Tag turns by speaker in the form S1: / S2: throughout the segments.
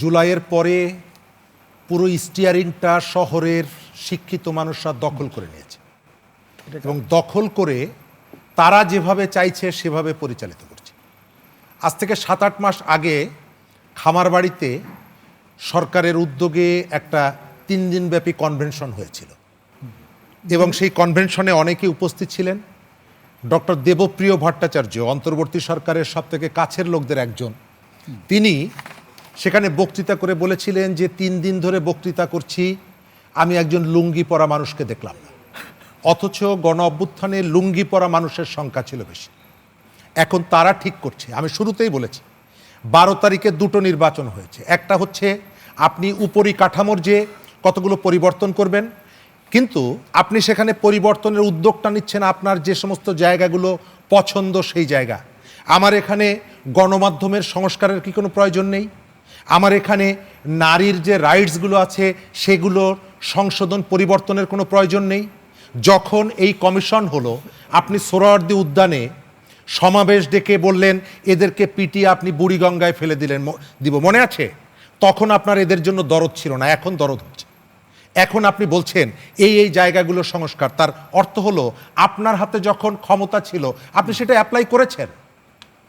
S1: জুলাইয়ের পরে পুরো স্টিয়ারিংটা শহরের শিক্ষিত মানুষরা দখল করে নিয়েছে এবং দখল করে তারা যেভাবে চাইছে সেভাবে পরিচালিত করছে। আজ থেকে 7-8 মাস আগে খামারবাড়িতে সরকারের উদ্যোগে একটা 3 দিনব্যাপী কনভেনশন হয়েছিল এবং সেই কনভেনশনে অনেকে উপস্থিত ছিলেন। ডক্টর দেবপ্রিয় ভট্টাচার্য অন্তর্বর্তী সরকারের সবথেকে কাছের লোকদের একজন, তিনি সেখানে বক্তৃতা করে বলেছিলেন যে 3 দিন ধরে বক্তৃতা করছি, আমি একজন লুঙ্গি পরা মানুষকে দেখলাম না। অথচ গণ অভ্যুত্থানে লুঙ্গি পরা মানুষের সংখ্যা ছিল বেশি। এখন তারা ঠিক করছে, আমি শুরুতেই বলেছি 12 তারিখে 2টো নির্বাচন হয়েছে। একটা হচ্ছে আপনি উপরিকাঠামোর যে কতগুলো পরিবর্তন করবেন, কিন্তু আপনি সেখানে পরিবর্তনের উদ্যোগটা নিচ্ছেন আপনার যে সমস্ত জায়গাগুলো পছন্দ সেই জায়গা। আমার এখানে গণমাধ্যমের সংস্কারের কি কোনো প্রয়োজন নেই? আমার এখানে নারীর যে রাইটসগুলো আছে সেগুলোর সংশোধন পরিবর্তনের কোনো প্রয়োজন নেই? যখন এই কমিশন হলো, আপনি সোহরাওয়ার্দী উদ্যানে সমাবেশ ডেকে বললেন এদেরকে পিটিয়ে আপনি বুড়িগঙ্গায় ফেলে দিব, মনে আছে? তখন আপনার এদের জন্য দরদ ছিল না, এখন দরদ হচ্ছে। এখন আপনি বলছেন এই জায়গাগুলো সংস্কার। তার অর্থ হলো আপনার হাতে যখন ক্ষমতা ছিল আপনি সেটা অ্যাপ্লাই করেছেন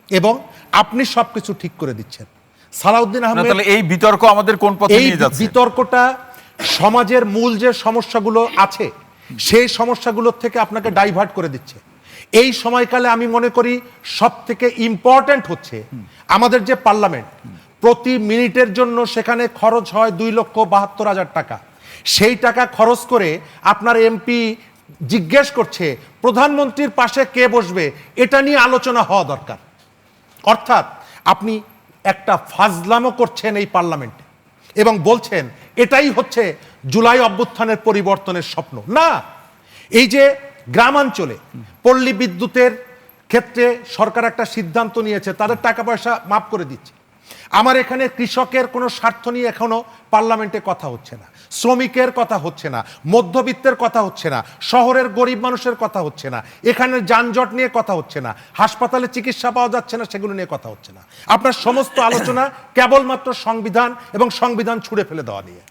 S1: এবং আপনি সবকিছু ঠিক করে দিচ্ছেন। সালাউদ্দিন আহমেদ,
S2: তাহলে এই বিতর্ক আমাদের কোন পথে নিয়ে যাচ্ছে?
S1: এই বিতর্কটা সমাজের মূল যে সমস্যাগুলো আছে সেই সমস্যাগুলোর থেকে আপনাকে ডাইভার্ট করে দিচ্ছে। এই সময়কালে আমি মনে করি সব থেকে ইম্পর্ট্যান্ট হচ্ছে আমাদের যে পার্লামেন্ট, প্রতি মিনিটের জন্য সেখানে খরচ হয় 2,72,000 টাকা। সেই টাকা খরচ করে আপনার এমপি জিজ্ঞেস করছে প্রধানমন্ত্রীর পাশে কে বসবে, এটা নিয়ে আলোচনা হওয়া দরকার। অর্থাৎ আপনি একটা ফাজলামো করছেন এই পার্লামেন্টে এবং বলছেন এটাই হচ্ছে জুলাই অভ্যুত্থানের পরিবর্তনের স্বপ্ন। না, এই যে গ্রামাঞ্চলে পল্লী বিদ্যুতের ক্ষেত্রে সরকার একটা সিদ্ধান্ত নিয়েছে, তাদের টাকা পয়সা মাফ করে দিচ্ছে। আমার এখানে কৃষকের কোনো স্বার্থ নিয়ে এখনো পার্লামেন্টে কথা হচ্ছে না, শ্রমিকের কথা হচ্ছে না, মধ্যবিত্তের কথা হচ্ছে না, শহরের গরিব মানুষের কথা হচ্ছে না, এখানে যানজট নিয়ে কথা হচ্ছে না, হাসপাতালে চিকিৎসা পাওয়া যাচ্ছে না সেগুলো নিয়ে কথা হচ্ছে না। আপনার সমস্ত আলোচনা কেবলমাত্র সংবিধান এবং সংবিধান ছুঁড়ে ফেলে দেওয়া নিয়ে।